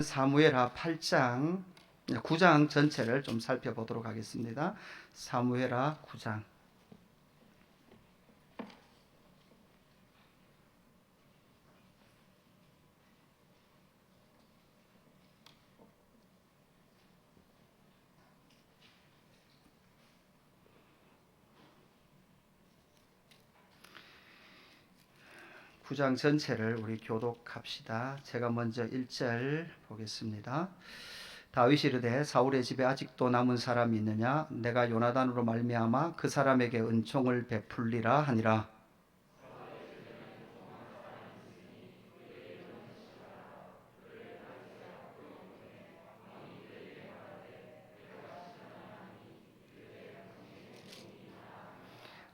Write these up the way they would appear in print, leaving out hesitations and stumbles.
사무엘하 8장, 9장 전체를 좀 살펴보도록 하겠습니다. 사무엘하 9장. 구장 전체를 우리 교독합시다. 제가 먼저 1절 보겠습니다. 다윗이 이르되 사울의 집에 아직도 남은 사람이 있느냐? 내가 요나단으로 말미암아 그 사람에게 은총을 베풀리라 하니라.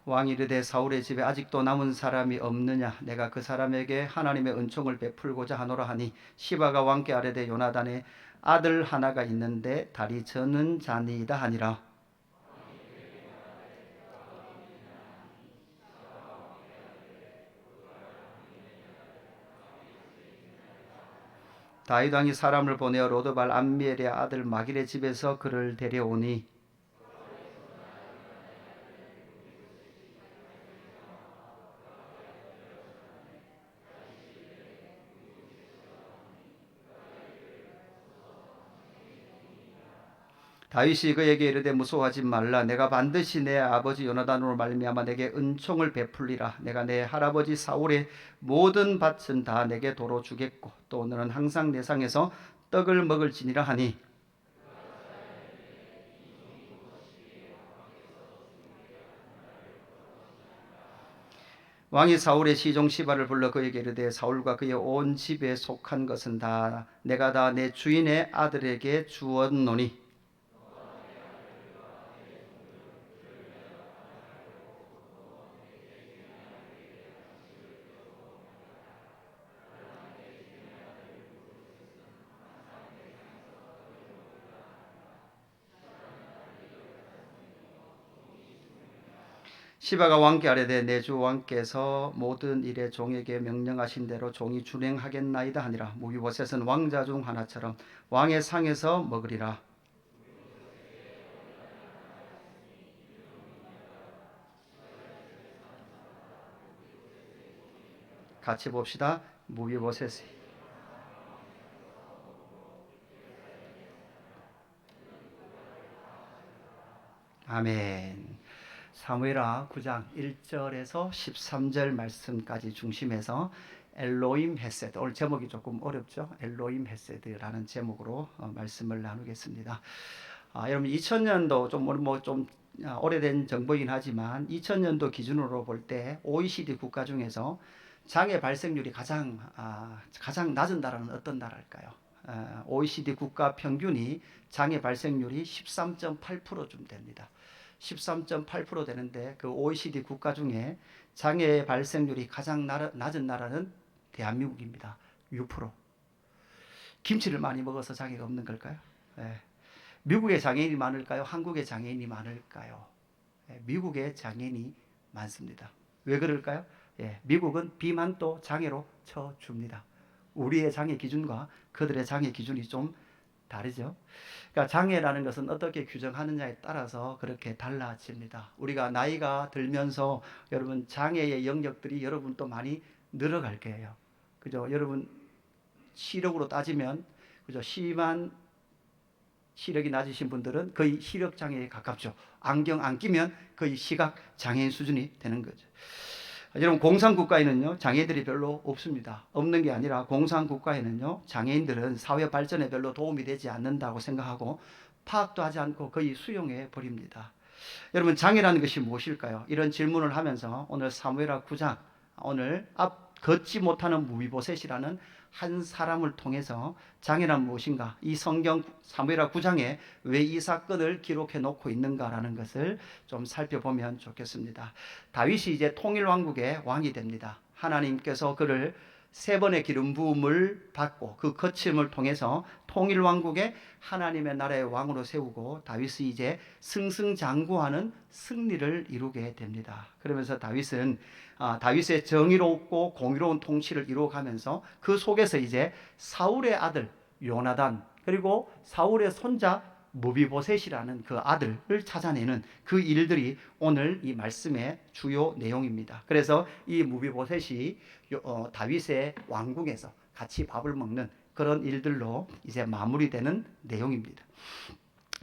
왕이 이르되 사울의 집에 아직도 남은 사람이 없느냐? 내가 그 사람에게 하나님의 은총을 베풀고자 하노라 하니, 시바가 왕께 아뢰되 요나단의 아들 하나가 있는데 다리 저는 자니이다 하니라. 다윗 왕이 사람을 보내어 로드발 암미엘의 아들 마길의 집에서 그를 데려오니, 다윗이 그에게 이르되 무서워하지 말라. 내가 반드시 내 아버지 요나단으로 말미암아 내게 은총을 베풀리라. 내가 내 할아버지 사울의 모든 밭은 다 내게 도로 주겠고 또 너는 항상 내 상에서 떡을 먹을지니라 하니, 왕이 사울의 시종 시바를 불러 그에게 이르되 사울과 그의 온 집에 속한 것은 다 내가 다 내 주인의 아들에게 주었노니, 시바가 왕께 아뢰되 내 주 왕께서 모든 일에 종에게 명령하신 대로 종이 준행하겠나이다 하니라. 무비보셋은 왕자 중 하나처럼 왕의 상에서 먹으리라. 같이 봅시다. 무비보셋이. 아멘. 사무엘하 9장 1절에서 13절 말씀까지 중심해서 엘로임 헤세드, 오늘 제목이 조금 어렵죠? 엘로임 헤세드라는 제목으로 말씀을 나누겠습니다. 여러분 2000년도 좀 오래된 정보이긴 하지만 2000년도 기준으로 볼 때 OECD 국가 중에서 장애 발생률이 가장 낮은 나라는 어떤 나라일까요? OECD 국가 평균이 장애 발생률이 13.8%쯤 됩니다. 13.8% 되는데 그 OECD 국가 중에 장애 발생률이 가장 낮은 나라는 대한민국입니다. 6%. 김치를 많이 먹어서 장애가 없는 걸까요? 예. 미국의 장애인이 많을까요? 한국의 장애인이 많을까요? 예. 미국의 장애인이 많습니다. 왜 그럴까요? 예. 미국은 비만도 장애로 쳐줍니다. 우리의 장애 기준과 그들의 장애 기준이 좀 다르죠. 그러니까 장애라는 것은 어떻게 규정하느냐에 따라서 그렇게 달라집니다. 우리가 나이가 들면서 여러분 장애의 영역들이 여러분 또 많이 늘어갈 거예요. 그죠? 여러분 시력으로 따지면 그죠? 심한 시력이 낮으신 분들은 거의 시력 장애에 가깝죠. 안경 안 끼면 거의 시각 장애인 수준이 되는 거죠. 여러분 공산국가에는요 장애인들이 별로 없습니다. 없는 게 아니라 공산국가에는요 장애인들은 사회 발전에 별로 도움이 되지 않는다고 생각하고 파악도 하지 않고 거의 수용해 버립니다. 여러분 장애라는 것이 무엇일까요? 이런 질문을 하면서 오늘 사무엘하 9장, 오늘 걷지 못하는 무비보셋이라는 한 사람을 통해서 장애란 무엇인가, 이 성경 사무엘하 9장에 왜 이 사건을 기록해 놓고 있는가라는 것을 좀 살펴보면 좋겠습니다. 다윗이 이제 통일왕국의 왕이 됩니다. 하나님께서 그를 세 번의 기름 부음을 받고 그 거침을 통해서 통일왕국의 하나님의 나라의 왕으로 세우고 다윗이 이제 승승장구하는 승리를 이루게 됩니다. 그러면서 다윗은 다윗의 정의롭고 공의로운 통치를 이루어가면서 그 속에서 이제 사울의 아들 요나단, 그리고 사울의 손자 무비보셋이라는 그 아들을 찾아내는 그 일들이 오늘 이 말씀의 주요 내용입니다. 그래서 이 무비보셋이 다윗의 왕궁에서 같이 밥을 먹는 그런 일들로 이제 마무리되는 내용입니다.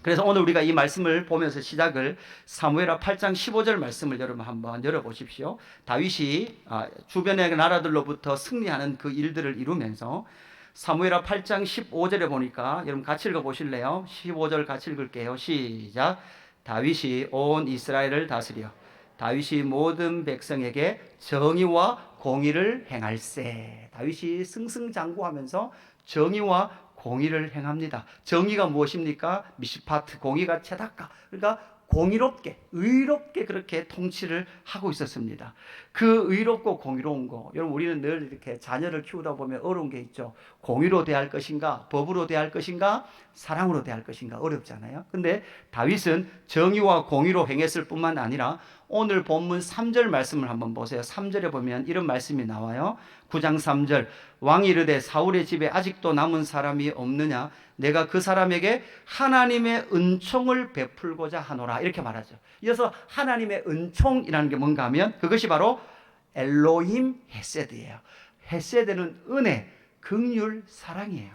그래서 오늘 우리가 이 말씀을 보면서 시작을 사무엘하 8장 15절 말씀을 여러분 한번 열어보십시오. 다윗이 주변의 나라들로부터 승리하는 그 일들을 이루면서 사무엘하 8장 15절에 보니까 여러분 같이 읽어보실래요? 15절 같이 읽을게요. 시작. 다윗이 온 이스라엘을 다스려 다윗이 모든 백성에게 정의와 공의를 행할세. 다윗이 승승장구하면서 정의와 공의를 행합니다. 정의가 무엇입니까? 미시파트, 공의가 체다까. 그러니까 공의롭게, 의롭게 그렇게 통치를 하고 있었습니다. 그 의롭고 공의로운 거, 여러분 우리는 늘 이렇게 자녀를 키우다 보면 어려운 게 있죠. 공의로 대할 것인가, 법으로 대할 것인가, 사랑으로 대할 것인가 어렵잖아요. 근데 다윗은 정의와 공의로 행했을 뿐만 아니라 오늘 본문 3절 말씀을 한번 보세요. 3절에 보면 이런 말씀이 나와요. 9장 3절. 왕이 이르되 사울의 집에 아직도 남은 사람이 없느냐? 내가 그 사람에게 하나님의 은총을 베풀고자 하노라. 이렇게 말하죠. 이어서 하나님의 은총이라는 게 뭔가 하면 그것이 바로 엘로힘 헤세드예요. 헤세드는 은혜, 긍휼, 사랑이에요.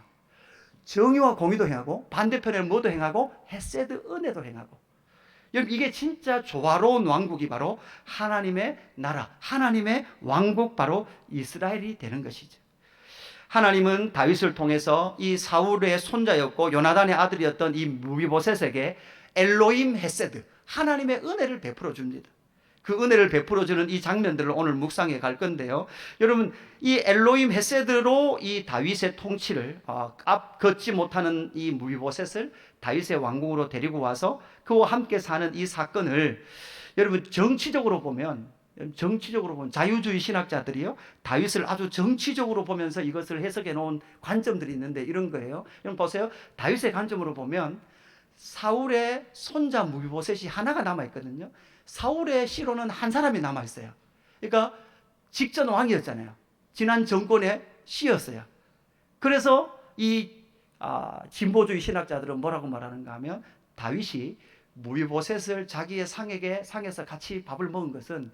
정의와 공의도 행하고 반대편에는 뭐도 행하고 헤세드 은혜도 행하고. 여러분 이게 진짜 조화로운 왕국이 바로 하나님의 나라, 하나님의 왕국 바로 이스라엘이 되는 것이죠. 하나님은 다윗을 통해서 이 사울의 손자였고 요나단의 아들이었던 이 무비보셋에게 엘로힘 헤세드, 하나님의 은혜를 베풀어 줍니다. 그 은혜를 베풀어 주는 이 장면들을 오늘 묵상해 갈 건데요. 여러분 이 엘로힘 헤세드로 이 다윗의 통치를 앞 걷지 못하는 이 무비보셋을 다윗의 왕궁으로 데리고 와서 그와 함께 사는 이 사건을 여러분 정치적으로 보면 자유주의 신학자들이요 다윗을 아주 정치적으로 보면서 이것을 해석해 놓은 관점들이 있는데 이런 거예요. 여러분 보세요. 다윗의 관점으로 보면 사울의 손자 무비보셋이 하나가 남아 있거든요. 사울의 씨로는 한 사람이 남아 있어요. 그러니까 직전 왕이었잖아요. 지난 정권의 씨였어요. 그래서 이 진보주의 신학자들은 뭐라고 말하는가 하면 다윗이 무비보셋을 자기의 상에서 같이 밥을 먹은 것은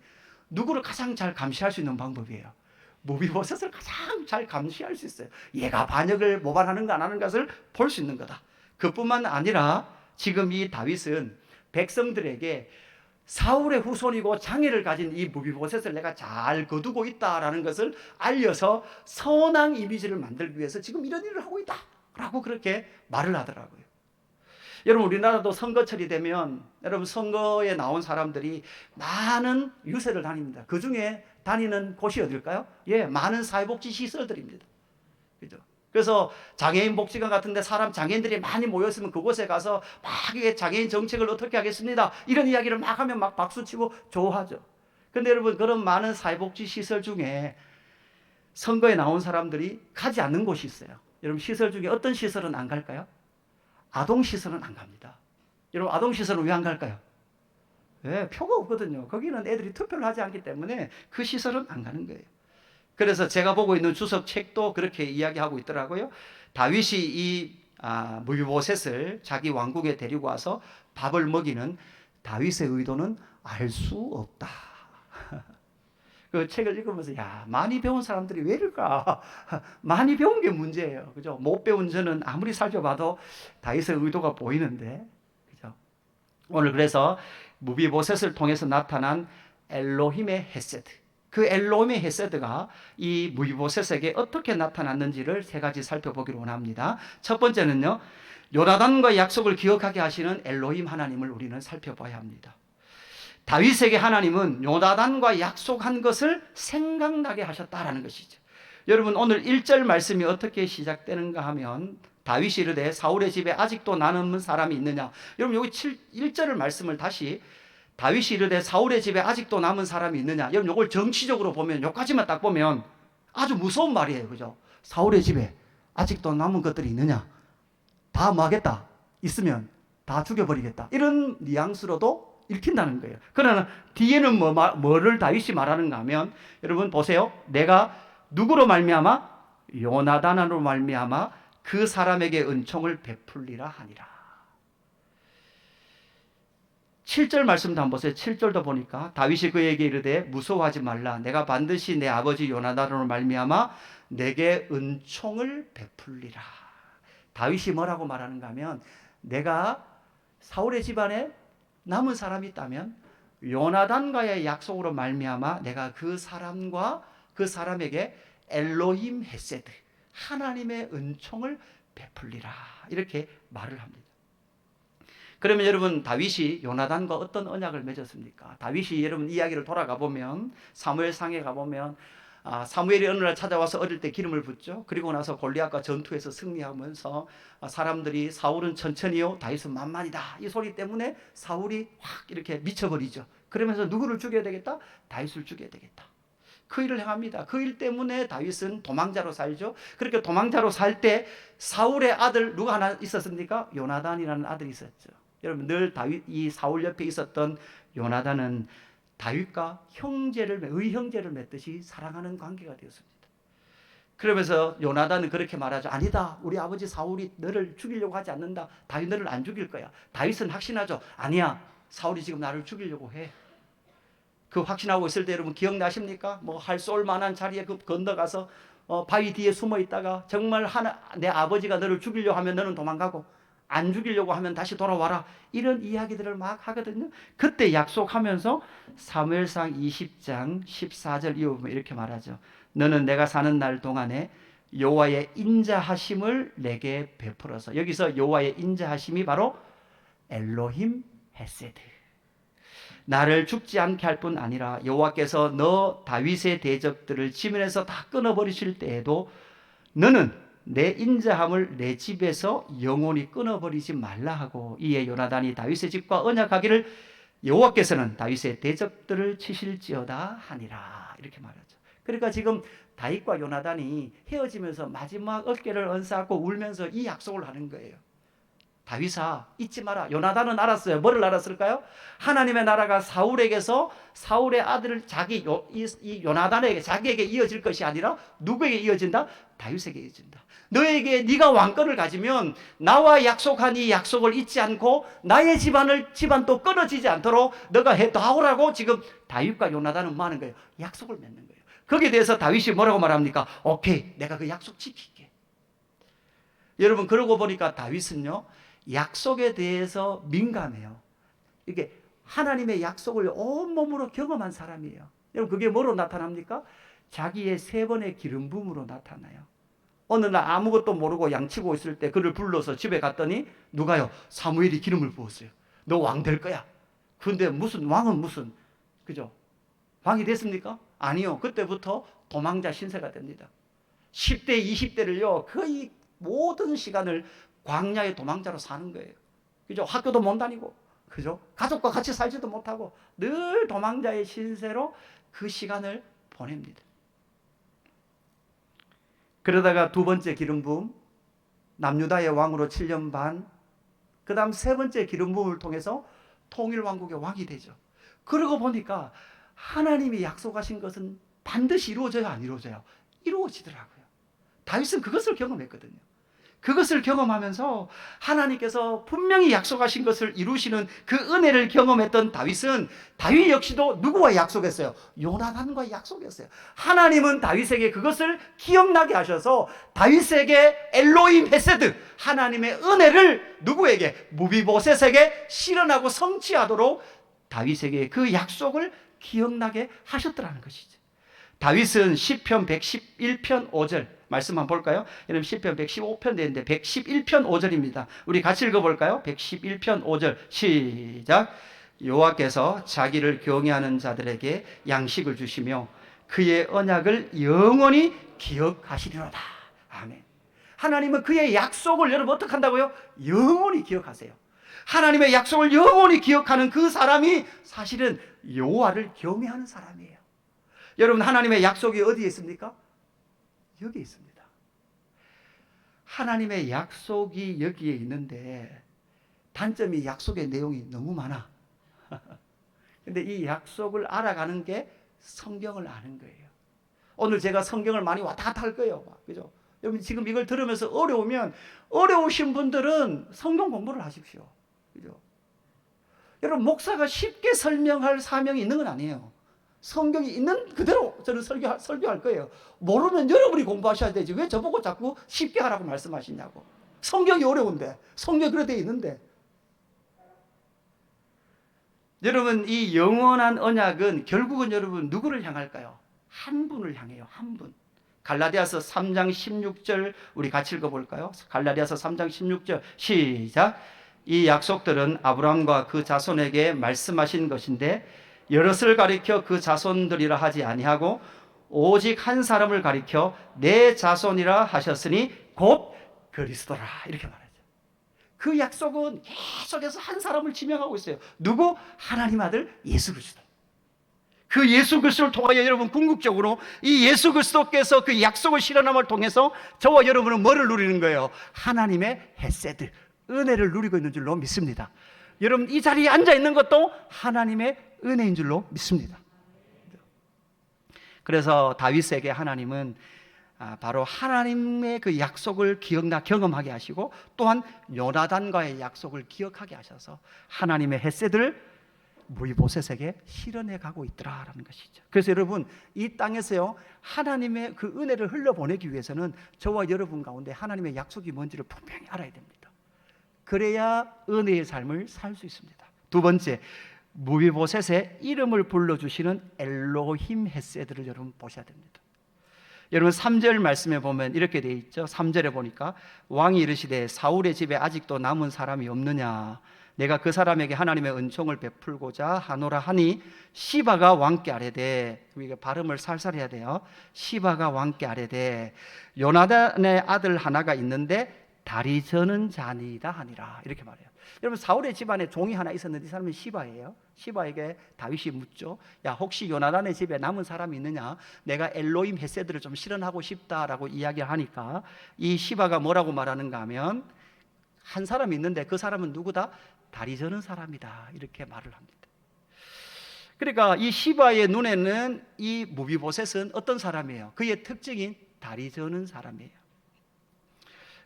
누구를 가장 잘 감시할 수 있는 방법이에요. 무비보셋을 가장 잘 감시할 수 있어요. 얘가 반역을 모반하는가 안 하는 것을 볼 수 있는 거다. 그뿐만 아니라 지금 이 다윗은 백성들에게 사울의 후손이고 장애를 가진 이 무비보셋을 내가 잘 거두고 있다라는 것을 알려서 선한 이미지를 만들기 위해서 지금 이런 일을 하고 있다 라고 그렇게 말을 하더라고요. 여러분 우리나라도 선거철이 되면 여러분 선거에 나온 사람들이 많은 유세를 다닙니다. 그 중에 다니는 곳이 어딜까요? 많은 사회복지 시설들입니다. 그죠? 그래서 장애인 복지관 같은데 장애인들이 많이 모였으면 그곳에 가서 막 장애인 정책을 어떻게 하겠습니다. 이런 이야기를 막 하면 막 박수치고 좋아하죠. 근데 여러분 그런 많은 사회복지 시설 중에 선거에 나온 사람들이 가지 않는 곳이 있어요. 여러분 시설 중에 어떤 시설은 안 갈까요? 아동시설은 안 갑니다. 여러분 아동시설은 왜 안 갈까요? 표가 없거든요. 거기는 애들이 투표를 하지 않기 때문에 그 시설은 안 가는 거예요. 그래서 제가 보고 있는 주석 책도 그렇게 이야기하고 있더라고요. 다윗이 이 무비보셋을 자기 왕국에 데리고 와서 밥을 먹이는 다윗의 의도는 알 수 없다. 그 책을 읽으면서 많이 배운 사람들이 왜 이럴까? 많이 배운 게 문제예요. 그죠? 못 배운 저는 아무리 살펴봐도 다윗의 의도가 보이는데. 그죠? 오늘 그래서 무비보셋을 통해서 나타난 엘로힘의 헤세드. 그 엘로힘의 헤세드가 이 무비보셋에게 어떻게 나타났는지를 세 가지 살펴보기로 원합니다. 첫 번째는요. 요나단과의 약속을 기억하게 하시는 엘로힘 하나님을 우리는 살펴봐야 합니다. 다윗에게 하나님은 요나단과 약속한 것을 생각나게 하셨다라는 것이죠. 여러분 오늘 1절 말씀이 어떻게 시작되는가 하면 다윗이 이르되 사울의 집에 아직도 남은 사람이 있느냐. 여러분 여기 1절을 말씀을 다시 다윗이 이르되 사울의 집에 아직도 남은 사람이 있느냐. 여러분 이걸 정치적으로 보면 여기까지만 딱 보면 아주 무서운 말이에요. 그죠? 사울의 집에 아직도 남은 것들이 있느냐. 다 뭐 하겠다. 있으면 다 죽여버리겠다. 이런 뉘앙스로도 읽힌다는 거예요. 그러나 뒤에는 뭐를 다윗이 말하는가 하면 여러분 보세요. 내가 누구로 말미암아? 요나단으로 말미암아 그 사람에게 은총을 베풀리라 하니라. 7절 말씀도 한번 보세요. 7절도 보니까 다윗이 그에게 이르되 무서워하지 말라. 내가 반드시 내 아버지 요나단으로 말미암아 내게 은총을 베풀리라. 다윗이 뭐라고 말하는가 하면 내가 사울의 집안에 남은 사람이 있다면 요나단과의 약속으로 말미암아 내가 그 사람과 그 사람에게 엘로힘 헤세드 하나님의 은총을 베풀리라 이렇게 말을 합니다. 그러면 여러분 다윗이 요나단과 어떤 언약을 맺었습니까? 다윗이 여러분 이야기를 돌아가 보면 사무엘상에 가보면 사무엘이 어느 날 찾아와서 어릴 때 기름을 붓죠. 그리고 나서 골리앗과 전투에서 승리하면서 사람들이 사울은 천천히요 다윗은 만만이다 이 소리 때문에 사울이 확 이렇게 미쳐버리죠. 그러면서 누구를 죽여야 되겠다? 다윗을 죽여야 되겠다. 그 일을 행합니다. 그 일 때문에 다윗은 도망자로 살죠. 그렇게 도망자로 살 때 사울의 아들 누가 하나 있었습니까? 요나단이라는 아들이 있었죠. 여러분 늘 다윗 이 사울 옆에 있었던 요나단은 다윗과 의형제를 맺듯이 사랑하는 관계가 되었습니다. 그러면서 요나단은 그렇게 말하죠. 아니다. 우리 아버지 사울이 너를 죽이려고 하지 않는다. 다윗 너를 안 죽일 거야. 다윗은 확신하죠. 아니야. 사울이 지금 나를 죽이려고 해. 그 확신하고 있을 때 여러분 기억나십니까? 뭐 할 쏠 만한 자리에 건너가서 바위 뒤에 숨어 있다가 정말 내 아버지가 너를 죽이려고 하면 너는 도망가고 안 죽이려고 하면 다시 돌아와라. 이런 이야기들을 막 하거든요. 그때 약속하면서 사무엘상 20장 14절 이후 보면 이렇게 말하죠. 너는 내가 사는 날 동안에 여호와의 인자하심을 내게 베풀어서 여기서 여호와의 인자하심이 바로 엘로힘 헤세드 나를 죽지 않게 할 뿐 아니라 여호와께서 너 다윗의 대적들을 지면에서 다 끊어버리실 때에도 너는 내 인자함을 내 집에서 영원히 끊어버리지 말라 하고 이에 요나단이 다윗의 집과 언약하기를 여호와께서는 다윗의 대적들을 치실지어다 하니라 이렇게 말하죠. 그러니까 지금 다윗과 요나단이 헤어지면서 마지막 어깨를 얹어안고 울면서 이 약속을 하는 거예요. 다윗아 잊지 마라. 요나단은 알았어요. 뭐를 알았을까요? 하나님의 나라가 사울에게서 사울의 아들을 이 요나단에게 자기에게 이어질 것이 아니라 누구에게 이어진다? 다윗에게 이어진다. 너에게 네가 왕권을 가지면 나와 약속한 이 약속을 잊지 않고 나의 집안도 끊어지지 않도록 너가 해다오라고 지금 다윗과 요나단은 뭐 하는 거예요? 약속을 맺는 거예요. 거기에 대해서 다윗이 뭐라고 말합니까? 오케이, 내가 그 약속 지킬게. 여러분 그러고 보니까 다윗은요 약속에 대해서 민감해요. 이게 하나님의 약속을 온몸으로 경험한 사람이에요. 여러분 그게 뭐로 나타납니까? 자기의 3번의 기름 부음으로 나타나요. 어느 날 아무것도 모르고 양치고 있을 때 그를 불러서 집에 갔더니 누가요? 사무엘이 기름을 부었어요. 너 왕 될 거야. 근데 왕은 그죠? 왕이 됐습니까? 아니요. 그때부터 도망자 신세가 됩니다. 10대 20대를요 거의 모든 시간을 광야의 도망자로 사는 거예요. 그죠? 학교도 못 다니고, 그죠? 가족과 같이 살지도 못하고 늘 도망자의 신세로 그 시간을 보냅니다. 그러다가 2번째 기름 부음, 남유다의 왕으로 7년 반, 그 다음 3번째 기름 부음을 통해서 통일왕국의 왕이 되죠. 그러고 보니까 하나님이 약속하신 것은 반드시 이루어져야 안 이루어져요? 이루어지더라고요. 다윗은 그것을 경험했거든요. 그것을 경험하면서 하나님께서 분명히 약속하신 것을 이루시는 그 은혜를 경험했던 다윗 역시도 누구와 약속했어요? 요나단과 약속했어요. 하나님은 다윗에게 그것을 기억나게 하셔서 다윗에게 엘로힘 헤세드 하나님의 은혜를 누구에게? 무비보셋에게 실현하고 성취하도록 다윗에게 그 약속을 기억나게 하셨더라는 것이죠. 다윗은 시편 111편 5절 말씀 한번 볼까요? 여러분 시편 115편 되는데 111편 5절입니다. 우리 같이 읽어볼까요? 111편 5절 시작. 여호와께서 자기를 경외하는 자들에게 양식을 주시며 그의 언약을 영원히 기억하시리로다. 아멘. 하나님은 그의 약속을 여러분 어떻게 한다고요? 영원히 기억하세요. 하나님의 약속을 영원히 기억하는 그 사람이 사실은 여호와를 경외하는 사람이에요. 여러분 하나님의 약속이 어디에 있습니까? 여기에 있습니다. 하나님의 약속이 여기에 있는데 단점이 약속의 내용이 너무 많아. 근데 이 약속을 알아가는 게 성경을 아는 거예요. 오늘 제가 성경을 많이 왔다 갔다 할 거예요. 그죠? 여러분 지금 이걸 들으면서 어려우면 어려우신 분들은 성경 공부를 하십시오. 그죠? 여러분 목사가 쉽게 설명할 사명이 있는 건 아니에요. 성경이 있는 그대로 저는 설교할 거예요. 모르면 여러분이 공부하셔야 되지. 왜 저보고 자꾸 쉽게 하라고 말씀하시냐고. 성경이 어려운데, 성경이 그렇게 되어 있는데. 여러분 이 영원한 언약은 결국은 여러분 누구를 향할까요? 한 분을 향해요. 한 분. 갈라디아서 3장 16절 우리 같이 읽어볼까요? 갈라디아서 3장 16절 시작. 이 약속들은 아브라함과 그 자손에게 말씀하신 것인데 여럿을 가리켜 그 자손들이라 하지 아니하고 오직 한 사람을 가리켜 내 자손이라 하셨으니 곧 그리스도라 이렇게 말하죠. 그 약속은 계속해서 한 사람을 지명하고 있어요. 누구? 하나님 아들 예수 그리스도. 그 예수 그리스도를 통하여 여러분 궁극적으로 이 예수 그리스도께서 그 약속을 실현함을 통해서 저와 여러분은 뭐를 누리는 거예요? 하나님의 헤세드, 은혜를 누리고 있는 줄로 믿습니다. 여러분 이 자리에 앉아 있는 것도 하나님의 은혜인 줄로 믿습니다. 그래서 다윗에게 하나님은 바로 하나님의 그 약속을 경험하게 하시고 또한 요나단과의 약속을 기억하게 하셔서 하나님의 헤세드를 무이보셋에게 실현해 가고 있더라라는 것이죠. 그래서 여러분 이 땅에서요 하나님의 그 은혜를 흘려보내기 위해서는 저와 여러분 가운데 하나님의 약속이 뭔지를 분명히 알아야 됩니다. 그래야 은혜의 삶을 살 수 있습니다. 두 번째, 무이보셋의 이름을 불러주시는 엘로힘 헤세드를 여러분 보셔야 됩니다. 여러분 3절 말씀에 보면 이렇게 되어 있죠. 3절에 보니까 왕이 이르시되 사울의 집에 아직도 남은 사람이 없느냐, 내가 그 사람에게 하나님의 은총을 베풀고자 하노라 하니 시바가 왕께 아뢰되, 이게 발음을 살살 해야 돼요. 시바가 왕께 아뢰되 요나단의 아들 하나가 있는데 다리 저는 자니이다 하니라 이렇게 말해요. 여러분 사울의 집안에 종이 하나 있었는데 이 사람은 시바예요. 시바에게 다윗이 묻죠. 야 혹시 요나단의 집에 남은 사람이 있느냐, 내가 엘로임 헤세드를 좀 실현하고 싶다라고 이야기하니까 이 시바가 뭐라고 말하는가 하면 한 사람이 있는데 그 사람은 누구다? 다리 저는 사람이다 이렇게 말을 합니다. 그러니까 이 시바의 눈에는 이 무비보셋은 어떤 사람이에요? 그의 특징인 다리 저는 사람이에요.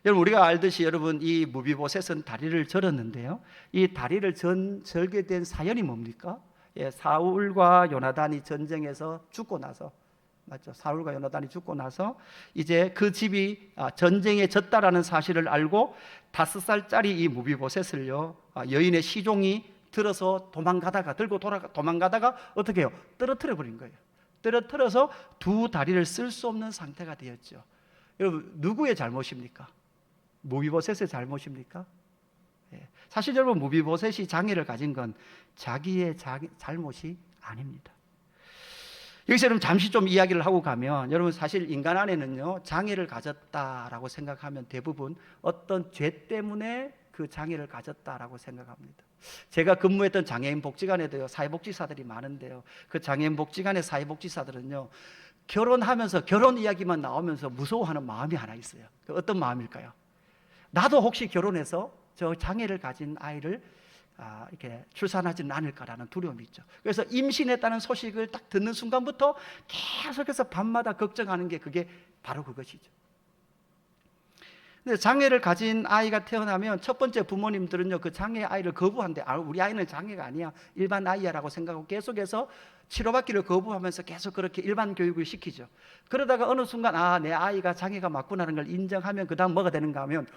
여러분 우리가 알듯이 여러분 이 무비보셋은 다리를 절었는데요, 이 다리를 절게 된 사연이 뭡니까? 사울과 요나단이 전쟁에서 죽고 나서, 맞죠? 사울과 요나단이 죽고 나서 이제 그 집이 전쟁에 졌다라는 사실을 알고 5살짜리 이 무비보셋을요 여인의 시종이 들어서 도망가다가 어떻게 해요? 떨어뜨려 버린 거예요. 떨어뜨려서 두 다리를 쓸 수 없는 상태가 되었죠. 여러분 누구의 잘못입니까? 무비보셋의 잘못입니까? 사실 여러분 무비보셋이 장애를 가진 건 자기의 잘못이 아닙니다. 여기서 여러분 잠시 좀 이야기를 하고 가면, 여러분 사실 인간 안에는요 장애를 가졌다라고 생각하면 대부분 어떤 죄 때문에 그 장애를 가졌다라고 생각합니다. 제가 근무했던 장애인 복지관에도요 사회복지사들이 많은데요, 그 장애인 복지관의 사회복지사들은요 결혼하면서 결혼 이야기만 나오면서 무서워하는 마음이 하나 있어요. 그 어떤 마음일까요? 나도 혹시 결혼해서 저 장애를 가진 아이를 이렇게 출산하지는 않을까라는 두려움이 있죠. 그래서 임신했다는 소식을 딱 듣는 순간부터 계속해서 밤마다 걱정하는 게 그게 바로 그것이죠. 근데 장애를 가진 아이가 태어나면 첫 번째 부모님들은요 그 장애 아이를 거부한대. 우리 아이는 장애가 아니야, 일반 아이야라고 생각하고 계속해서 치료받기를 거부하면서 계속 그렇게 일반 교육을 시키죠. 그러다가 어느 순간 내 아이가 장애가 맞구나라는 걸 인정하면 그 다음 뭐가 되는가 하면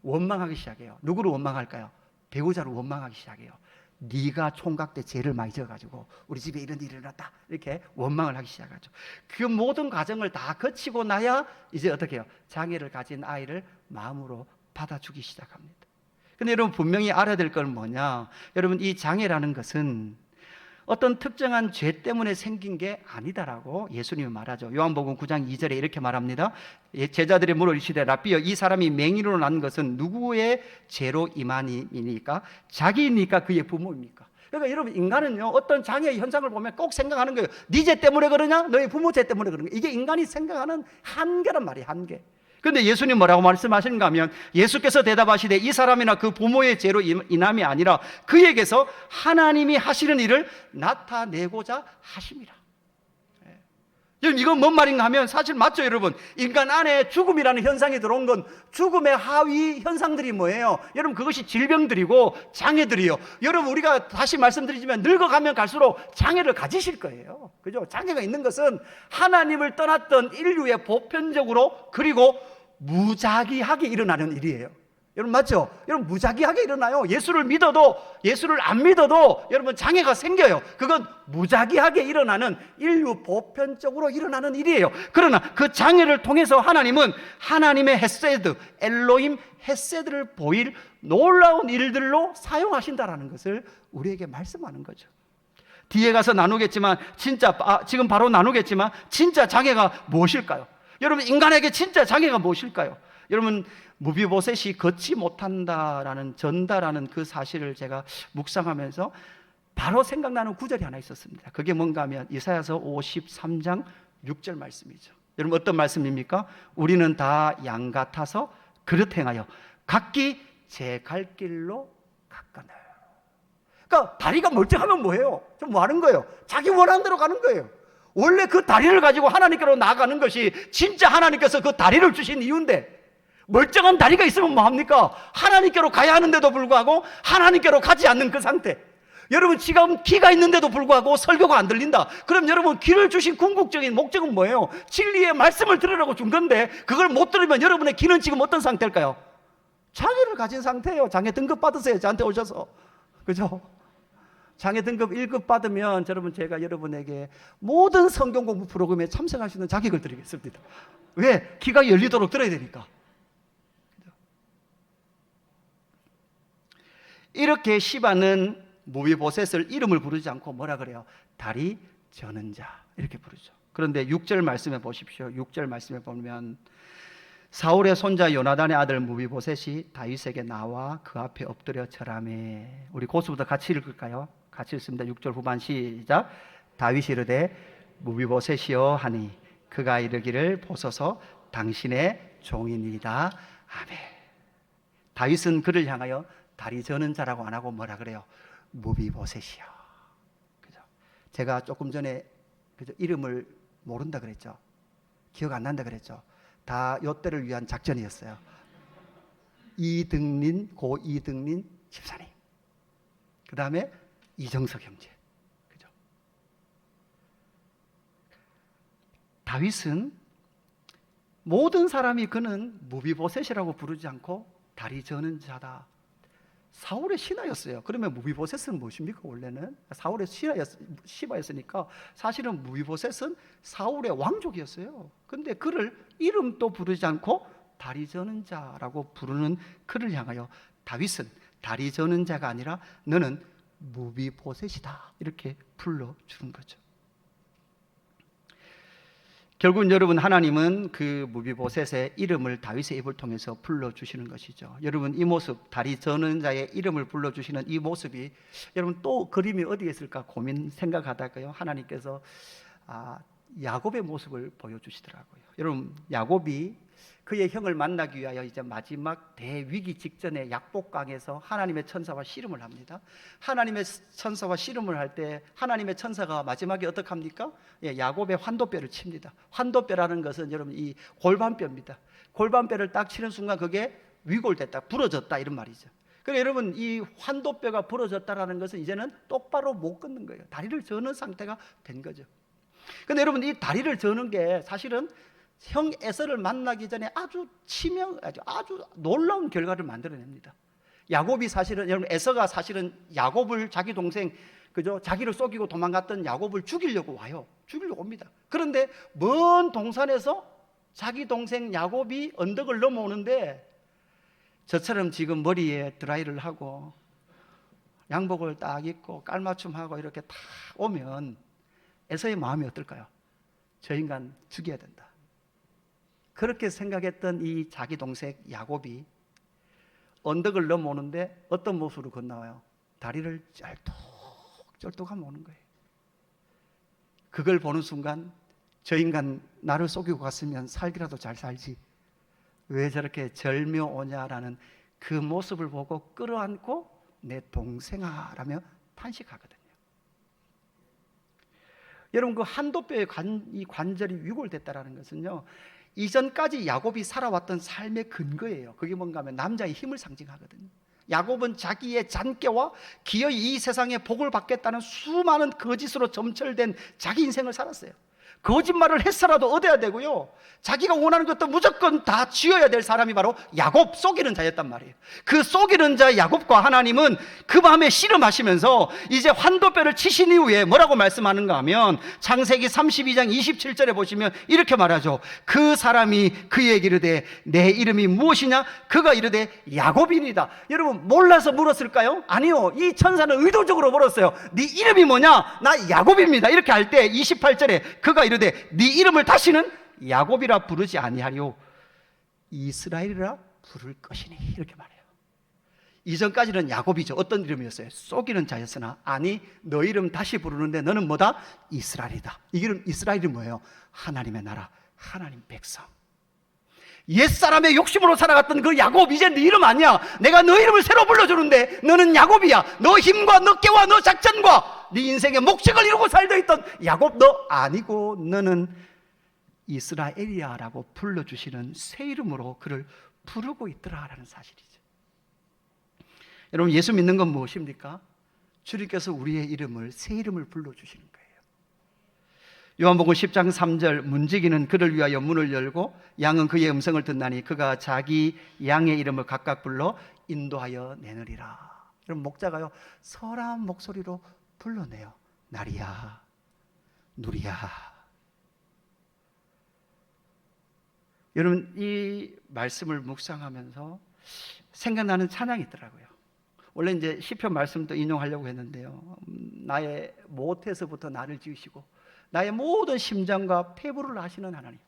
원망하기 시작해요. 누구를 원망할까요? 배우자를 원망하기 시작해요. 네가 총각 때 죄를 많이 져가지고 우리 집에 이런 일이 일어났다 이렇게 원망을 하기 시작하죠. 그 모든 과정을 다 거치고 나야 이제 어떻게 해요? 장애를 가진 아이를 마음으로 받아주기 시작합니다. 근데 여러분 분명히 알아야 될 건 뭐냐, 여러분 이 장애라는 것은 어떤 특정한 죄 때문에 생긴 게 아니다라고 예수님이 말하죠. 요한복음 9장 2절에 이렇게 말합니다. 제자들이 물어이르시되 라삐여 이 사람이 맹인으로 난 것은 누구의 죄로 임하니까? 자기입니까? 그의 부모입니까? 그러니까 여러분 인간은요 어떤 장애 현상을 보면 꼭 생각하는 거예요. 네 죄 때문에 그러냐? 너의 부모 죄 때문에 그러냐? 이게 인간이 생각하는 한계란 말이에요. 한계. 그런데 예수님 뭐라고 말씀하시는가 하면, 예수께서 대답하시되 이 사람이나 그 부모의 죄로 인함이 아니라 그에게서 하나님이 하시는 일을 나타내고자 하심이라. 여러분, 이건 뭔 말인가 하면 사실 맞죠, 여러분? 인간 안에 죽음이라는 현상이 들어온 건 죽음의 하위 현상들이 뭐예요? 여러분, 그것이 질병들이고 장애들이요. 여러분, 우리가 다시 말씀드리지만 늙어가면 갈수록 장애를 가지실 거예요. 그죠? 장애가 있는 것은 하나님을 떠났던 인류의 보편적으로 그리고 무작위하게 일어나는 일이에요. 여러분, 맞죠? 여러분, 무작위하게 일어나요. 예수를 믿어도 예수를 안 믿어도 여러분 장애가 생겨요. 그건 무작위하게 일어나는 인류 보편적으로 일어나는 일이에요. 그러나 그 장애를 통해서 하나님은 하나님의 헤세드, 엘로힘 헤세드를 보일 놀라운 일들로 사용하신다라는 것을 우리에게 말씀하는 거죠. 뒤에 가서 나누겠지만 지금 바로 나누겠지만 진짜 장애가 무엇일까요? 여러분, 인간에게 진짜 장애가 무엇일까요? 여러분, 무비보셋이 걷지 못한다라는 전다라는 그 사실을 제가 묵상하면서 바로 생각나는 구절이 하나 있었습니다. 그게 뭔가 하면 이사야서 53장 6절 말씀이죠. 여러분, 어떤 말씀입니까? 우리는 다 양 같아서 그릇 행하여 각기 제 갈 길로 갔거늘. 그러니까 다리가 멀쩡하면 뭐예요? 좀 뭐 하는 거예요? 자기 원하는 대로 가는 거예요. 원래 그 다리를 가지고 하나님께로 나아가는 것이 진짜 하나님께서 그 다리를 주신 이유인데, 멀쩡한 다리가 있으면 뭐합니까? 하나님께로 가야 하는데도 불구하고 하나님께로 가지 않는 그 상태. 여러분, 지금 귀가 있는데도 불구하고 설교가 안 들린다. 그럼 여러분, 귀를 주신 궁극적인 목적은 뭐예요? 진리의 말씀을 들으라고 준 건데 그걸 못 들으면 여러분의 귀는 지금 어떤 상태일까요? 장애를 가진 상태예요. 장애 등급 받으세요. 저한테 오셔서. 그죠? 장애 등급 1급 받으면 여러분, 제가 여러분에게 모든 성경 공부 프로그램에 참석할 수 있는 자격을 드리겠습니다. 왜? 귀가 열리도록 들어야 되니까. 이렇게 시바는 무비보셋을 이름을 부르지 않고 뭐라 그래요? 다리 저는 자, 이렇게 부르죠. 그런데 6절 말씀해 보십시오. 6절 말씀에 보면 사울의 손자 요나단의 아들 무비보셋이 다윗에게 나와 그 앞에 엎드려 절하매. 우리 고수부터 같이 읽을까요? 같이 읽습니다. 6절 후반 시작. 다윗이 이르되 무비보셋이여 하니 그가 이르기를 보소서 당신의 종이니이다. 아멘. 다윗은 그를 향하여 다리 저는 자라고 안 하고 뭐라 그래요? 무비보셋이요. 그죠? 제가 조금 전에 그죠? 이름을 모른다 그랬죠? 기억 안 난다 그랬죠? 다 요때를 위한 작전이었어요. 고 이등린 집사님. 그 다음에 이정석 형제. 그죠? 다윗은 모든 사람이 그는 무비보셋이라고 부르지 않고 다리 저는 자다. 사울의 신하였어요. 그러면 무비보셋은 무엇입니까? 원래는 사울의 시바였으니까 사실은 무비보셋은 사울의 왕족이었어요. 근데 그를 이름도 부르지 않고 다리 저는 자라고 부르는 그를 향하여 다윗은 다리 저는 자가 아니라 너는 무비보셋이다, 이렇게 불러주는 거죠. 결국은 여러분, 하나님은 그 무비보셋의 이름을 다윗의 입을 통해서 불러주시는 것이죠. 여러분, 이 모습, 다리 저는 자의 이름을 불러주시는 이 모습이 여러분 또 그림이 어디에 있을까 고민 생각하다가요, 하나님께서 야곱의 모습을 보여주시더라고요. 여러분, 야곱이 그의 형을 만나기 위하여 이제 마지막 대위기 직전에 약복강에서 하나님의 천사와 씨름을 합니다. 하나님의 천사와 씨름을 할 때 하나님의 천사가 마지막에 어떻게 합니까? 야곱의 환도뼈를 칩니다. 환도뼈라는 것은 여러분 이 골반뼈입니다. 골반뼈를 딱 치는 순간 그게 위골됐다, 부러졌다, 이런 말이죠. 그러니까 여러분, 이 환도뼈가 부러졌다라는 것은 이제는 똑바로 못 걷는 거예요. 다리를 저는 상태가 된 거죠. 근데 여러분, 이 다리를 저는 게 사실은 형 에서를 만나기 전에 아주 놀라운 결과를 만들어냅니다. 야곱이 사실은, 여러분, 에서가 사실은 야곱을, 자기 동생, 그죠? 자기를 속이고 도망갔던 야곱을 죽이려고 와요. 죽이려고 옵니다. 그런데 먼 동산에서 자기 동생 야곱이 언덕을 넘어오는데 저처럼 지금 머리에 드라이를 하고 양복을 딱 입고 깔맞춤하고 이렇게 딱 오면 에서의 마음이 어떨까요? 저 인간 죽여야 된다. 그렇게 생각했던 이 자기 동생 야곱이 언덕을 넘어오는데 어떤 모습으로 건너와요? 다리를 쩔뚝하면 오는 거예요. 그걸 보는 순간 저 인간 나를 속이고 갔으면 살기라도 잘 살지, 왜 저렇게 절묘 오냐라는 그 모습을 보고 끌어안고 내 동생아 라며 탄식하거든요. 여러분, 그 한도뼈의 이 관절이 위골됐다라는 것은요, 이전까지 야곱이 살아왔던 삶의 근거예요. 그게 뭔가 하면 남자의 힘을 상징하거든요. 야곱은 자기의 잔꾀와 기어이 이 세상에 복을 받겠다는 수많은 거짓으로 점철된 자기 인생을 살았어요. 거짓말을 했어라도 얻어야 되고요, 자기가 원하는 것도 무조건 다 쥐어야 될 사람이 바로 야곱, 속이는 자였단 말이에요. 그 속이는 자 야곱과 하나님은 그 밤에 씨름하시면서 이제 환도뼈를 치신 이후에 뭐라고 말씀하는가 하면 창세기 32장 27절에 보시면 이렇게 말하죠. 그 사람이 그에게 이르되 내 이름이 무엇이냐? 그가 이르되 야곱이니이다. 여러분, 몰라서 물었을까요? 아니요, 이 천사는 의도적으로 물었어요. 네 이름이 뭐냐? 나 야곱입니다. 이렇게 할 때 28절에 그가 이르되 네 이름을 다시는 야곱이라 부르지 아니하리요 이스라엘이라 부를 것이니, 이렇게 말해요. 이전까지는 야곱이죠. 어떤 이름이었어요? 속이는 자였으나 아니, 너 이름 다시 부르는데 너는 뭐다? 이스라엘이다. 이 이름 이스라엘이 뭐예요? 하나님의 나라, 하나님 백성. 옛사람의 욕심으로 살아갔던 그 야곱, 이제 네 이름 아니야. 내가 너 이름을 새로 불러주는데 너는 야곱이야. 너 힘과 너 깨와 너 작전과 네 인생의 목적을 이루고 살다 있던 야곱 너 아니고 너는 이스라엘이야 라고 불러주시는 새 이름으로 그를 부르고 있더라라는 사실이죠. 여러분, 예수 믿는 건 무엇입니까? 주님께서 우리의 이름을, 새 이름을 불러주시는 거예요. 요한복음 10장 3절, 문지기는 그를 위하여 문을 열고 양은 그의 음성을 듣나니 그가 자기 양의 이름을 각각 불러 인도하여 내느리라. 여러분, 목자가요 서람 목소리로 불러내요. 나리야, 누리야. 여러분, 이 말씀을 묵상하면서 생각나는 찬양이 있더라고요. 원래 이제 시편 말씀도 인용하려고 했는데요, 나의 모태에서부터 나를 지으시고 나의 모든 심장과 폐부를 아시는 하나님,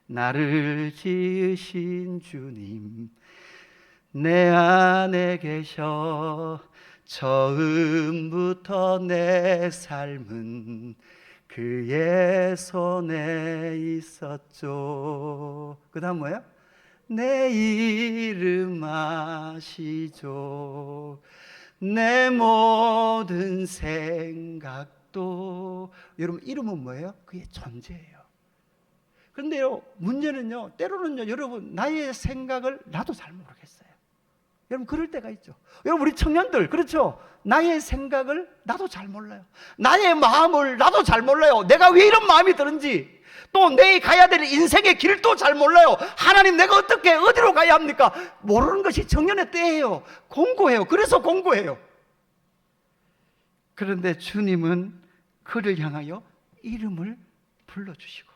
나를 지으신 주님, 내 안에 계셔. 처음부터 내 삶은 그의 손에 있었죠. 그 다음 뭐예요? 내 이름 아시죠. 내 모든 생각도. 여러분, 이름은 뭐예요? 그의 존재예요. 그런데요, 문제는요, 때로는요, 여러분, 나의 생각을 나도 잘 모르겠어요. 여러분, 그럴 때가 있죠. 여러분, 우리 청년들, 그렇죠? 나의 생각을 나도 잘 몰라요. 나의 마음을 나도 잘 몰라요. 내가 왜 이런 마음이 드는지, 또 내 가야 될 인생의 길도 잘 몰라요. 하나님, 내가 어떻게 어디로 가야 합니까? 모르는 것이 청년의 때예요. 공고해요. 그래서 공고해요. 그런데 주님은 그를 향하여 이름을 불러주시고,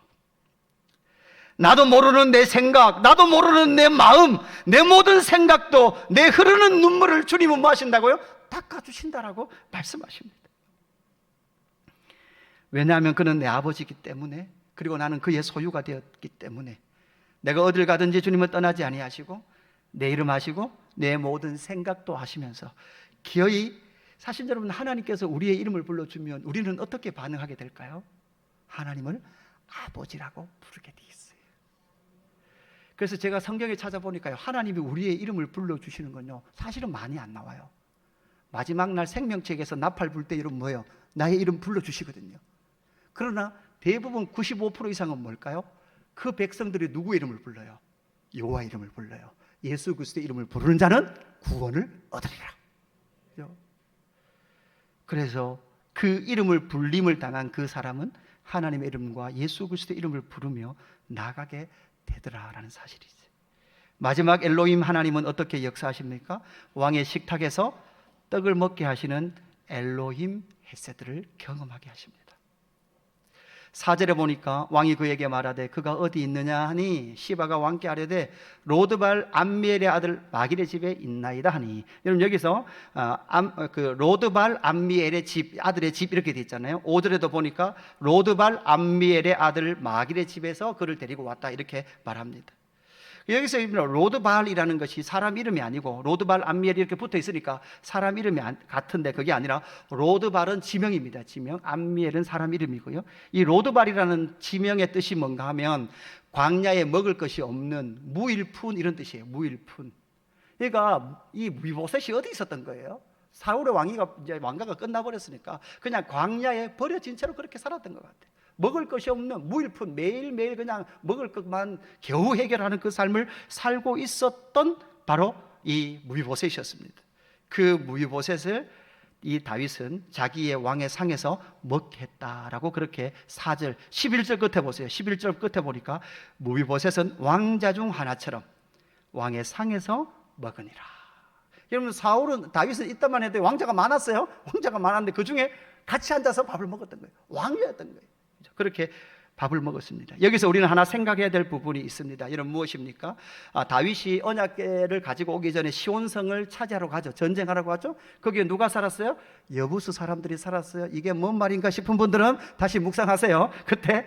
나도 모르는 내 생각, 나도 모르는 내 마음, 내 모든 생각도, 내 흐르는 눈물을 주님은 뭐 하신다고요? 닦아주신다라고 말씀하십니다. 왜냐하면 그는 내 아버지이기 때문에, 그리고 나는 그의 소유가 되었기 때문에 내가 어딜 가든지 주님은 떠나지 아니하시고 내 이름 아시고 내 모든 생각도 하시면서 기어이. 사실 여러분, 하나님께서 우리의 이름을 불러주면 우리는 어떻게 반응하게 될까요? 하나님을 아버지라고 부르게 돼 있어요. 그래서 제가 성경에 찾아보니까요, 하나님이 우리의 이름을 불러주시는 건요, 사실은 많이 안 나와요. 마지막 날 생명책에서 나팔 불 때 이름 뭐예요? 나의 이름 불러주시거든요. 그러나 대부분 95% 이상은 뭘까요? 그 백성들이 누구 이름을 불러요? 여호와 이름을 불러요. 예수 그리스도의 이름을 부르는 자는 구원을 얻으리라. 그래서 그 이름을 불림을 당한 그 사람은 하나님의 이름과 예수 그리스도의 이름을 부르며 나가게 되더라라는 사실이죠. 마지막 엘로힘 하나님은 어떻게 역사하십니까? 왕의 식탁에서 떡을 먹게 하시는 엘로힘 헤세드를 경험하게 하십니다. 4절에 보니까 왕이 그에게 말하되 그가 어디 있느냐 하니 시바가 왕께 아뢰되 로드발 암미엘의 아들 마길의 집에 있나이다 하니. 여러분, 여기서 로드발 암미엘의 집, 아들의 집 이렇게 돼 있잖아요. 5절에도 보니까 로드발 암미엘의 아들 마길의 집에서 그를 데리고 왔다 이렇게 말합니다. 여기서 로드발이라는 것이 사람 이름이 아니고, 로드발 암미엘이 이렇게 붙어 있으니까 사람 이름이 같은데 그게 아니라 로드발은 지명입니다. 지명. 암미엘은 사람 이름이고요. 이 로드발이라는 지명의 뜻이 뭔가 하면 광야에 먹을 것이 없는 무일푼, 이런 뜻이에요. 무일푼. 그러니까 이 미보셋이 어디 있었던 거예요? 사울의 이제 왕가가 끝나버렸으니까 그냥 광야에 버려진 채로 그렇게 살았던 것 같아요. 먹을 것이 없는 무일푼, 매일매일 그냥 먹을 것만 겨우 해결하는 그 삶을 살고 있었던 바로 이 무비보셋이었습니다. 그 무비보셋을 이 다윗은 자기의 왕의 상에서 먹겠다라고 그렇게 4절 11절 끝에 보세요. 11절 끝에 보니까 무비보셋은 왕자 중 하나처럼 왕의 상에서 먹으니라. 여러분, 다윗은 이때만 해도 왕자가 많았어요. 왕자가 많았는데 그 중에 같이 앉아서 밥을 먹었던 거예요. 왕이었던 거예요. 그렇게 밥을 먹었습니다. 여기서 우리는 하나 생각해야 될 부분이 있습니다. 이런 무엇입니까? 다윗이 언약궤를 가지고 오기 전에 시온성을 차지하러 가죠. 전쟁하라고 하죠. 거기에 누가 살았어요? 여부수 사람들이 살았어요. 이게 뭔 말인가 싶은 분들은 다시 묵상하세요. 그때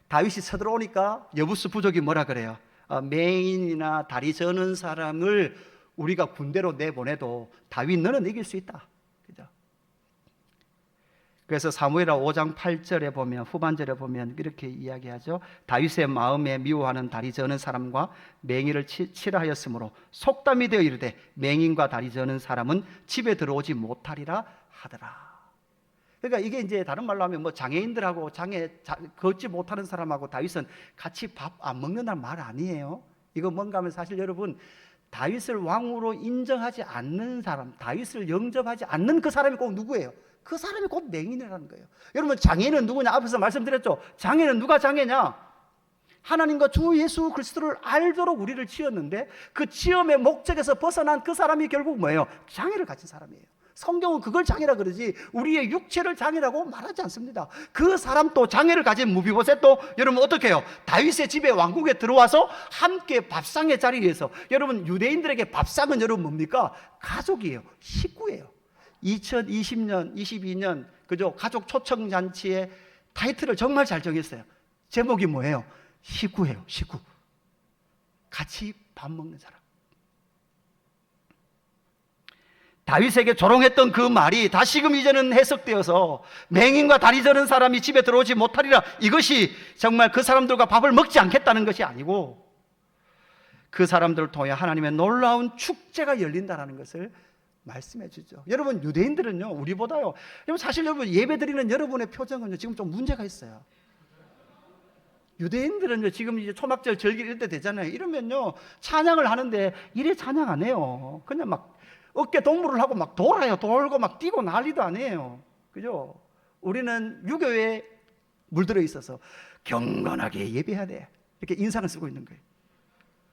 다윗이 쳐들어오니까 여부수 부족이 뭐라 그래요? 맹인이나 다리 저는 사람을 우리가 군대로 내보내도 다윗 너는 이길 수 있다. 그죠? 그래서 사무엘하 5장 8절에 보면, 후반절에 보면 이렇게 이야기하죠. 다윗의 마음에 미워하는 다리 저는 사람과 맹인을 치라 하였으므로 속담이 되어 이르되 맹인과 다리 저는 사람은 집에 들어오지 못하리라 하더라. 그러니까 이게 이제 다른 말로 하면 뭐 장애인들하고 걷지 못하는 사람하고 다윗은 같이 밥 안 먹는다는 말 아니에요. 이거 뭔가 하면 사실 여러분, 다윗을 왕으로 인정하지 않는 사람, 다윗을 영접하지 않는 그 사람이 꼭 누구예요? 그 사람이 곧 맹인이라는 거예요. 여러분, 장애는 누구냐? 앞에서 말씀드렸죠. 장애는 누가 장애냐? 하나님과 주 예수 그리스도를 알도록 우리를 지었는데 그 지음의 목적에서 벗어난 그 사람이 결국 뭐예요? 장애를 가진 사람이에요. 성경은 그걸 장애라 그러지 우리의 육체를 장애라고 말하지 않습니다. 그 사람 또 장애를 가진 무비보셋도 여러분 어떻게 해요? 다윗의 집에 왕국에 들어와서 함께 밥상의 자리에서, 여러분 유대인들에게 밥상은 여러분 뭡니까? 가족이에요. 식구예요. 2020년, 22년 그죠? 가족 초청 잔치의 타이틀을 정말 잘 정했어요. 제목이 뭐예요? 식구예요. 식구. 같이 밥 먹는 사람. 다윗에게 조롱했던 그 말이 다시금 이제는 해석되어서 맹인과 다리 저는 사람이 집에 들어오지 못하리라, 이것이 정말 그 사람들과 밥을 먹지 않겠다는 것이 아니고 그 사람들을 통해 하나님의 놀라운 축제가 열린다는 것을 말씀해 주죠. 여러분, 유대인들은요 우리보다요, 여러분 사실 여러분 예배드리는 여러분의 표정은요 지금 좀 문제가 있어요. 유대인들은요 지금 이제 초막절 절기 이럴 때 되잖아요. 이러면요 찬양을 하는데 이래 찬양 안 해요. 그냥 막 어깨 동무를 하고 막 돌아요. 돌고 막 뛰고 난리도 아니에요. 그죠? 우리는 유교에 물들어 있어서 경건하게 예배해야 돼, 이렇게 인상을 쓰고 있는 거예요.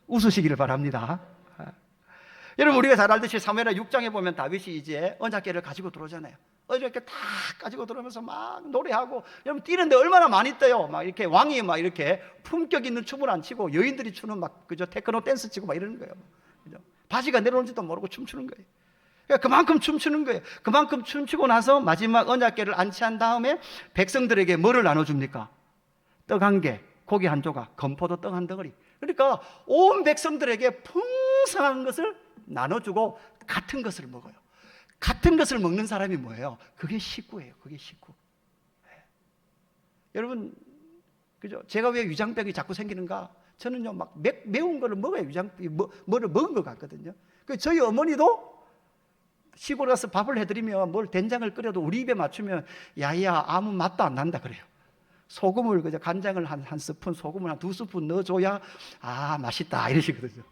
웃으시기를 바랍니다. 여러분, 우리가 잘 알듯이 사무엘하 6장에 보면 다윗이 이제 언약궤를 가지고 들어오잖아요. 언약궤 다 가지고 들어오면서 막 노래하고, 여러분 뛰는데 얼마나 많이 뛰어요. 막 이렇게 왕이 막 이렇게 품격 있는 춤을 안 치고 여인들이 추는 막 그죠 테크노 댄스 치고 막 이러는 거예요. 그죠? 바지가 내려오는지도 모르고 춤추는 거예요. 그러니까 그만큼 춤추는 거예요. 그만큼 춤추고 나서 마지막 언약궤를 안치한 다음에 백성들에게 뭐를 나눠줍니까? 떡 한 개, 고기 한 조각, 건포도 떡 한 덩어리. 그러니까 온 백성들에게 풍성한 것을 나눠주고 같은 것을 먹어요. 같은 것을 먹는 사람이 뭐예요? 그게 식구예요. 그게 식구. 네. 여러분, 그죠? 제가 왜 위장병이 자꾸 생기는가? 저는요 막 매운 거를 먹어야 뭐를 먹은 것 같거든요. 그 저희 어머니도 시골 가서 밥을 해드리면 뭘 된장을 끓여도 우리 입에 맞추면 야야 아무 맛도 안 난다 그래요. 소금을 그저 간장을 한 스푼, 소금을 한 2스푼 넣어줘야 아 맛있다 이러시거든요.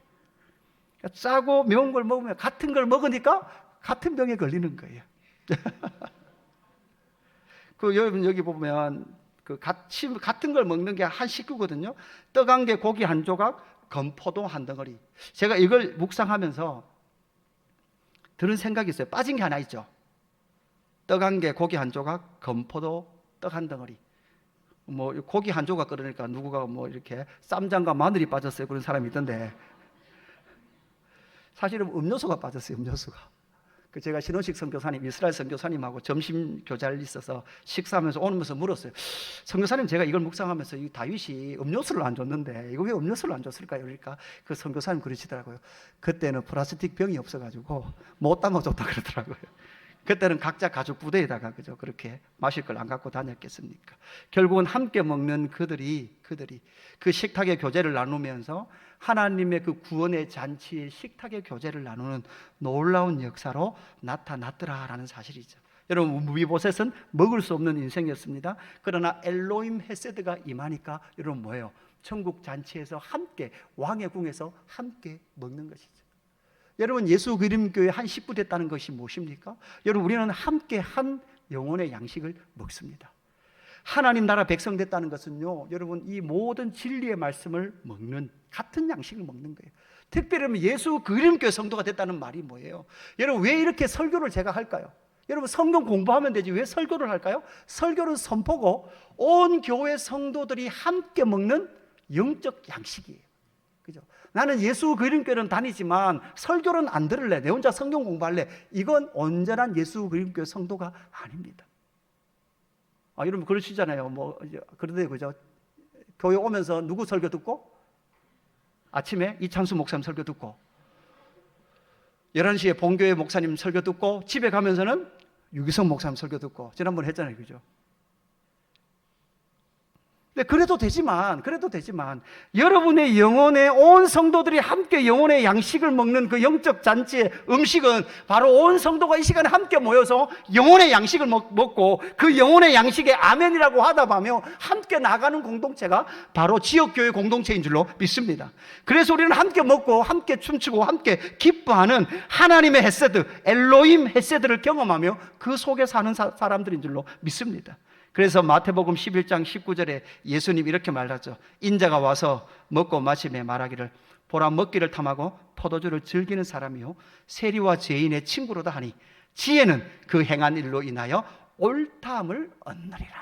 그러니까 짜고 매운 걸 먹으면 같은 걸 먹으니까 같은 병에 걸리는 거예요. 그 여러분 여기 보면 그 같은 걸 먹는 게 한 식구거든요. 떡 한 개, 고기 한 조각, 건포도 한 덩어리. 제가 이걸 묵상하면서 들은 생각이 있어요. 빠진 게 하나 있죠. 떡 한 개, 고기 한 조각, 건포도 떡 한 덩어리. 뭐 고기 한 조각 끓으니까 누구가 뭐 이렇게 쌈장과 마늘이 빠졌어요. 그런 사람이 있던데 사실은 음료수가 빠졌어요. 음료수가. 그 제가 신원식 선교사님, 이스라엘 선교사님하고 점심 교제를 있어서 식사하면서 오면서 물었어요. 선교사님, 제가 이걸 묵상하면서 이 다윗이 음료수를 안 줬는데 이거 왜 음료수를 안 줬을까요? 그러니까 그 선교사님 그러시더라고요. 그때는 플라스틱 병이 없어가지고 못 담아줬다 그러더라고요. 그때는 각자 가족 부대에다가 그죠 그렇게 마실 걸 안 갖고 다녔겠습니까? 결국은 함께 먹는 그들이 그 식탁의 교제를 나누면서 하나님의 그 구원의 잔치의 식탁의 교제를 나누는 놀라운 역사로 나타났더라라는 사실이죠. 여러분, 무비보셋은 먹을 수 없는 인생이었습니다. 그러나 엘로임 헤세드가 임하니까 여러분 뭐예요? 천국 잔치에서 함께, 왕의 궁에서 함께 먹는 것이죠. 여러분, 예수 그림교회 한 식구 됐다는 것이 무엇입니까? 여러분, 우리는 함께 한 영혼의 양식을 먹습니다. 하나님 나라 백성 됐다는 것은요, 여러분, 이 모든 진리의 말씀을 먹는, 같은 양식을 먹는 거예요. 특별히 예수 그림교회 성도가 됐다는 말이 뭐예요? 여러분, 왜 이렇게 설교를 제가 할까요? 여러분, 성경 공부하면 되지 왜 설교를 할까요? 설교는 선포고 온 교회 성도들이 함께 먹는 영적 양식이에요. 그죠? 나는 예수 그림교회는 다니지만 설교는 안 들을래, 내 혼자 성경 공부할래, 이건 온전한 예수 그림교회 성도가 아닙니다. 여러분 그러시잖아요. 그런데 그죠? 교회 오면서 누구 설교 듣고? 아침에 이창수 목사님 설교 듣고 11시에 본교회 목사님 설교 듣고 집에 가면서는 유기성 목사님 설교 듣고 지난번에 했잖아요. 그죠? 근데 그래도 되지만 여러분의 영혼의 온 성도들이 함께 영혼의 양식을 먹는 그 영적 잔치의 음식은 바로 온 성도가 이 시간에 함께 모여서 영혼의 양식을 먹고 그 영혼의 양식에 아멘이라고 하답하며 함께 나가는 공동체가 바로 지역교회 공동체인 줄로 믿습니다. 그래서 우리는 함께 먹고 함께 춤추고 함께 기뻐하는 하나님의 헤세드, 엘로임 헤세드를 경험하며 그 속에 사는 사람들인 줄로 믿습니다. 그래서 마태복음 11장 19절에 예수님 이렇게 말하죠. 인자가 와서 먹고 마시며 말하기를 보라, 먹기를 탐하고 포도주를 즐기는 사람이요 세리와 죄인의 친구로다 하니 지혜는 그 행한 일로 인하여 옳다함을 얻느리라.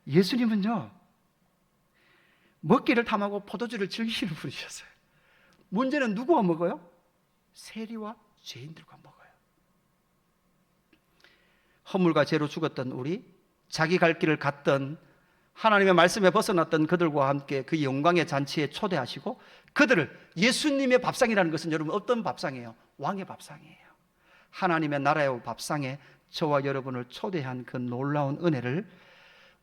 예수님은요, 먹기를 탐하고 포도주를 즐기시는 분이셨어요. 문제는 누구와 먹어요? 세리와 죄인들과 먹어요. 허물과 죄로 죽었던 우리, 자기 갈 길을 갔던, 하나님의 말씀에 벗어났던 그들과 함께 그 영광의 잔치에 초대하시고 그들을, 예수님의 밥상이라는 것은 여러분 어떤 밥상이에요? 왕의 밥상이에요. 하나님의 나라의 밥상에 저와 여러분을 초대한 그 놀라운 은혜를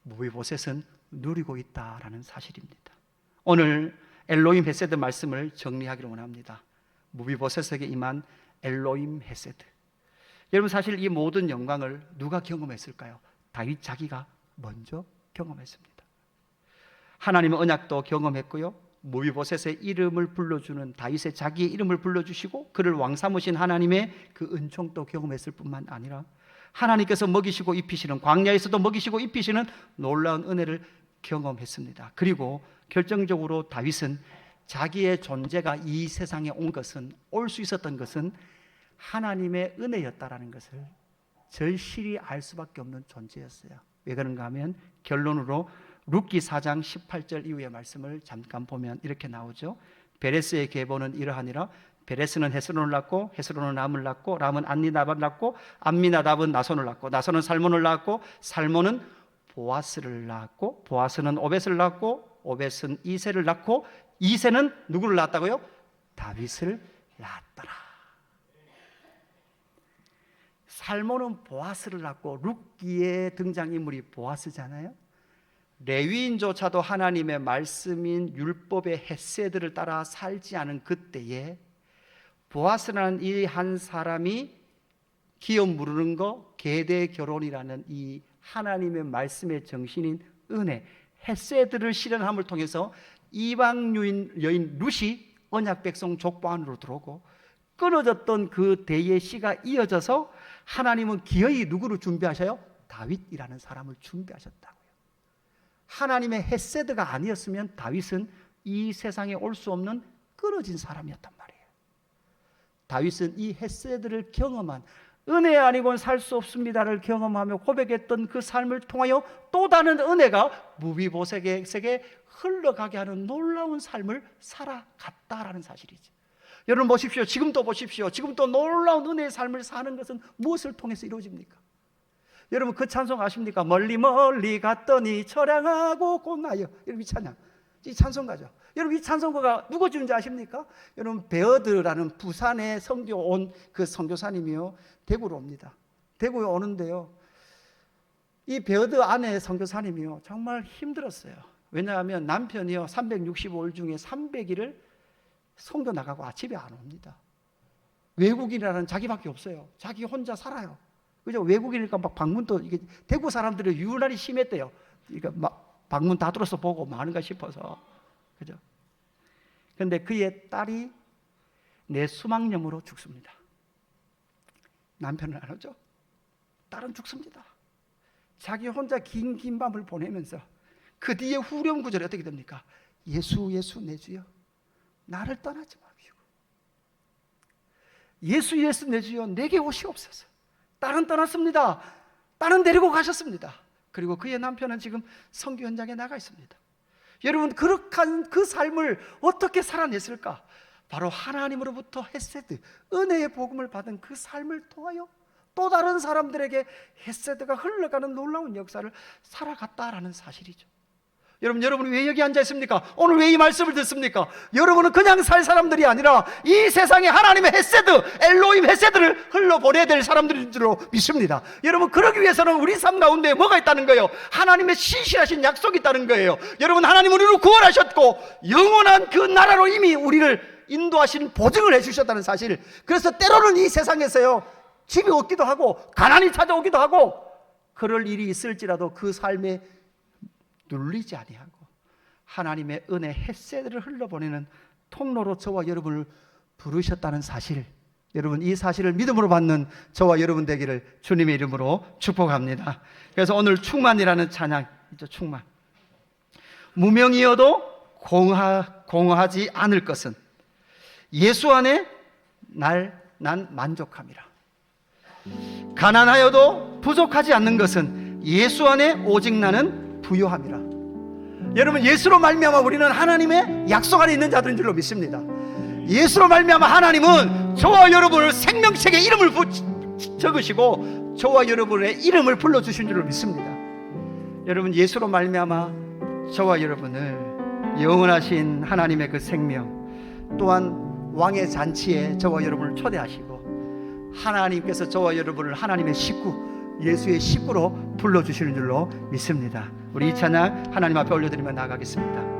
무비보셋은 누리고 있다라는 사실입니다. 오늘 엘로임 헤세드 말씀을 정리하기를 원합니다. 무비보셋에게 임한 엘로임 헤세드. 여러분, 사실 이 모든 영광을 누가 경험했을까요? 다윗 자기가 먼저 경험했습니다. 하나님의 언약도 경험했고요, 무비보셋의 이름을 불러주는, 다윗의 자기의 이름을 불러주시고 그를 왕 삼으신 하나님의 그 은총도 경험했을 뿐만 아니라 하나님께서 먹이시고 입히시는, 광야에서도 먹이시고 입히시는 놀라운 은혜를 경험했습니다. 그리고 결정적으로 다윗은 자기의 존재가 이 세상에 온 것은, 올 수 있었던 것은 하나님의 은혜였다라는 것을 절실히 알 수밖에 없는 존재였어요. 왜 그런가 하면 결론으로 룻기 4장 18절 이후의 말씀을 잠깐 보면 이렇게 나오죠. 베레스의 계보는 이러하니라. 베레스는 헤스론을 낳고 헤스론은 람을 낳고 람은 암미나답을 낳고 암미나답은 나손을 낳고 나손은 살몬을 낳고 살몬은 보아스를 낳고 보아스는 오벳을 낳고 오벳은 이새를 낳고 이새는 누구를 낳았다고요? 다윗을 낳았더라. 살몬은 보아스를 낳고, 룻기의 등장인물이 보아스잖아요. 레위인조차도 하나님의 말씀인 율법의 헤세드를 따라 살지 않은 그때에 보아스라는 이 한 사람이 기업 무르는 거, 계대 결혼이라는 이 하나님의 말씀의 정신인 은혜, 헤세드를 실현함을 통해서 이방 여인 룻이 언약 백성 족보 안으로 들어오고 끊어졌던 그 대의 씨가 이어져서 하나님은 기어이 누구를 준비하셔요? 다윗이라는 사람을 준비하셨다고요. 하나님의 헤세드가 아니었으면 다윗은 이 세상에 올 수 없는 끊어진 사람이었단 말이에요. 다윗은 이 헤세드를 경험한, 은혜 아니고는 살 수 없습니다를 경험하며 고백했던 그 삶을 통하여 또 다른 은혜가 무비보셋에게 흘러가게 하는 놀라운 삶을 살아갔다라는 사실이죠. 여러분 보십시오. 지금도 보십시오. 지금도 놀라운 은혜의 삶을 사는 것은 무엇을 통해서 이루어집니까? 여러분 그 찬송 아십니까? 멀리 멀리 갔더니 처량하고 고나여. 여러분 이 찬양 이 찬송가죠. 여러분 이 찬송가가 누구 지은지 아십니까? 여러분 베어드라는 부산에 선교 온 그 선교사님이요 대구로 옵니다. 대구에 오는데요, 이 베어드 안에 선교사님이요 정말 힘들었어요. 왜냐하면 남편이요 365일 중에 300일을 선교 나가고 아침에 안 옵니다. 외국인이라는 자기밖에 없어요. 자기 혼자 살아요. 그죠? 외국인이니까 막 방문도, 이게 대구 사람들이 유난히 심했대요. 그러니까 막 방문 다 들어서 보고 많은가 싶어서. 그죠? 근데 그의 딸이 뇌수막염으로 죽습니다. 남편은 안 오죠? 딸은 죽습니다. 자기 혼자 긴 밤을 보내면서 그 뒤에 후렴 구절이 어떻게 됩니까? 예수 예수 내 주여 나를 떠나지 마시고, 예수 예수 내 주여 내게 오시옵소서. 딸은 떠났습니다. 딸은 데리고 가셨습니다. 그리고 그의 남편은 지금 선교 현장에 나가 있습니다. 여러분 그렇게 그 삶을 어떻게 살아냈을까? 바로 하나님으로부터 헤세드, 은혜의 복음을 받은 그 삶을 통하여 또 다른 사람들에게 헤세드가 흘러가는 놀라운 역사를 살아갔다라는 사실이죠. 여러분이 왜 여기 앉아 있습니까? 오늘 왜 이 말씀을 듣습니까? 여러분은 그냥 살 사람들이 아니라 이 세상에 하나님의 헤세드, 엘로힘 헤세드를 흘러보내야 될 사람들인 줄로 믿습니다. 여러분 그러기 위해서는 우리 삶 가운데 뭐가 있다는 거예요? 하나님의 신실하신 약속이 있다는 거예요. 여러분 하나님 우리를 구원하셨고 영원한 그 나라로 이미 우리를 인도하신 보증을 해주셨다는 사실. 그래서 때로는 이 세상에서요 집이 없기도 하고 가난이 찾아오기도 하고 그럴 일이 있을지라도 그 삶에 눌리지 아니하고 하나님의 은혜 헤세드를 흘러보내는 통로로 저와 여러분을 부르셨다는 사실, 여러분 이 사실을 믿음으로 받는 저와 여러분 되기를 주님의 이름으로 축복합니다. 그래서 오늘 충만이라는 찬양 있죠. 충만. 무명이어도 공허하지 않을 것은 예수 안에 난 만족함이라. 가난하여도 부족하지 않는 것은 예수 안에 오직 나는 부요함이라. 여러분 예수로 말미암아 우리는 하나님의 약속 안에 있는 자들인 줄로 믿습니다. 예수로 말미암아 하나님은 저와 여러분을 생명책에 이름을 적으시고 저와 여러분의 이름을 불러주신 줄로 믿습니다. 여러분 예수로 말미암아 저와 여러분을 영원하신 하나님의 그 생명, 또한 왕의 잔치에 저와 여러분을 초대하시고 하나님께서 저와 여러분을 하나님의 식구, 예수의 식구로 불러주시는 줄로 믿습니다. 우리 이 찬양 하나님 앞에 올려드리며 나아가겠습니다.